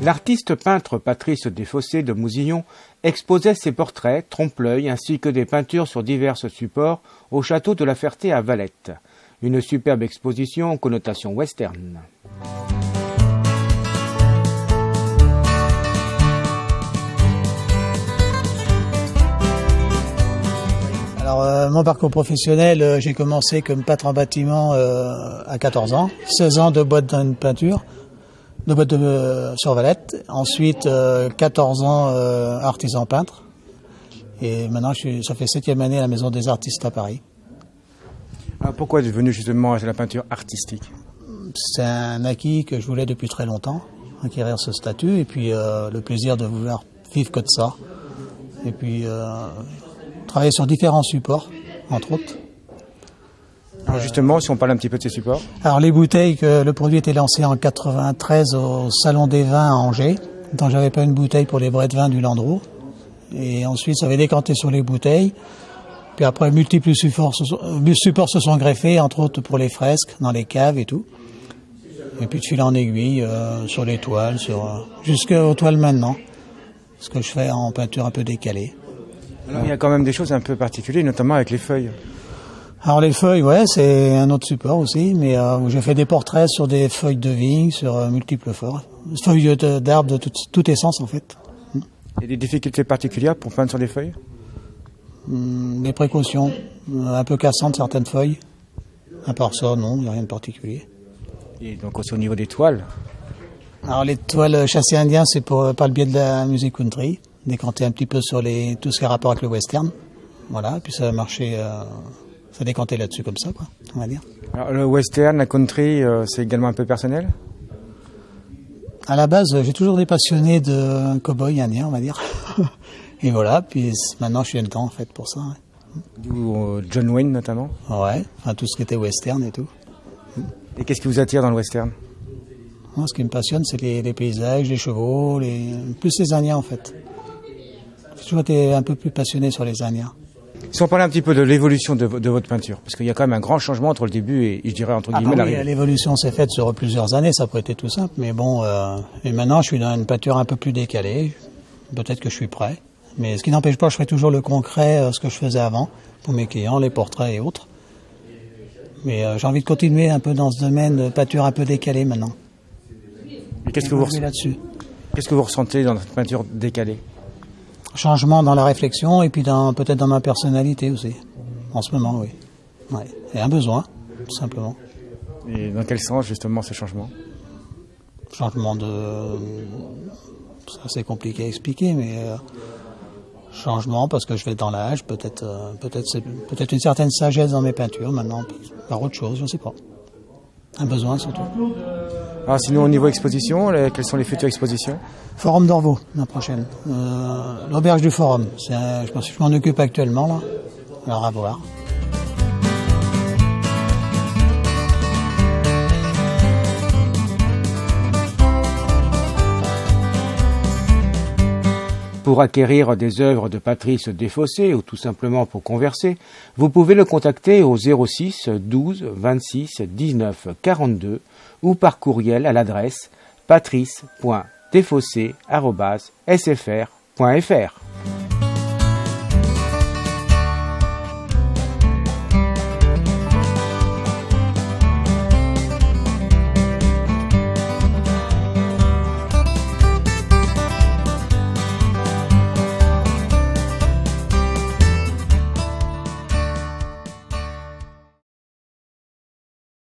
L'artiste peintre Patrice Desfossés de Mousillon exposait ses portraits, trompe-l'œil ainsi que des peintures sur divers supports au château de la Ferté à Valette. Une superbe exposition en connotation western. Alors, mon parcours professionnel, j'ai commencé comme peintre en bâtiment à 14 ans, 16 ans de boîte de peinture, de boîte sur Valette, ensuite 14 ans artisan peintre, et maintenant ça fait 7e année à la Maison des Artistes à Paris. Alors pourquoi êtes-vous venu justement à la peinture artistique ? C'est un acquis que je voulais depuis très longtemps, acquérir ce statut, et puis le plaisir de vouloir vivre que de ça, et puis travailler sur différents supports, entre autres. Alors justement, si on parle un petit peu de ces supports. Alors les bouteilles, que le produit était lancé en 93 au Salon des Vins à Angers, quand j'avais pas une bouteille pour les brets de vin du Landreau, et ensuite ça avait décanté sur les bouteilles. Puis après, multiples supports se sont greffés, entre autres pour les fresques, dans les caves et tout. Et puis de fil en aiguille, sur les toiles, jusqu'aux toiles maintenant. Ce que je fais en peinture un peu décalée. Alors, il y a quand même des choses un peu particulières, notamment avec les feuilles. Alors les feuilles, ouais, c'est un autre support aussi, mais où j'ai fait des portraits sur des feuilles de vigne, sur multiples feuilles d'arbres de toute essence en fait. Il y a des difficultés particulières pour peindre sur des feuilles ? Des précautions, un peu cassantes certaines feuilles. À part ça, non, il n'y a rien de particulier. Et donc aussi au niveau des toiles ? Alors les toiles chassé indien, c'est par le biais de la musique country, décanter un petit peu sur tout ce qui a rapport avec le western. Voilà, puis ça a marché, ça a décanté là-dessus comme ça, quoi, on va dire. Alors le western, la country, c'est également un peu personnel ? À la base, j'ai toujours été passionné de cow-boy indien, on va dire. Et voilà, puis maintenant je suis le temps en fait pour ça. Ouais. D'où John Wayne notamment ? Ouais, enfin tout ce qui était western et tout. Et qu'est-ce qui vous attire dans le western ? Moi, ce qui me passionne, c'est les paysages, les chevaux, plus les Indiens en fait. J'ai toujours été un peu plus passionné sur les Indiens. Si on parlait un petit peu de l'évolution de votre peinture, parce qu'il y a quand même un grand changement entre le début et je dirais entre guillemets l'arrivée. L'évolution s'est faite sur plusieurs années, ça pourrait être tout simple, mais bon, et maintenant je suis dans une peinture un peu plus décalée, peut-être que je suis prêt, mais ce qui n'empêche pas, je ferai toujours le concret, ce que je faisais avant, pour mes clients, les portraits et autres. Mais j'ai envie de continuer un peu dans ce domaine de peinture un peu décalée maintenant. Et qu'est-ce que vous ressentez dans cette peinture décalée ? Changement dans la réflexion et puis peut-être dans ma personnalité aussi. En ce moment, oui. Ouais. Et un besoin, tout simplement. Et dans quel sens, justement, ce changement ? Changement c'est compliqué à expliquer, mais changement parce que je vais dans l'âge, peut-être une certaine sagesse dans mes peintures maintenant, par autre chose, je ne sais pas. Un besoin surtout. Alors sinon, au niveau exposition, quelles sont les futures expositions ? Forum d'Orvaux, la prochaine. L'auberge du Forum. Je m'en occupe actuellement, là. Alors, à voir. Pour acquérir des œuvres de Patrice Desfossés ou tout simplement pour converser, vous pouvez le contacter au 06 12 26 19 42 ou par courriel à l'adresse patrice.desfossés@sfr.fr.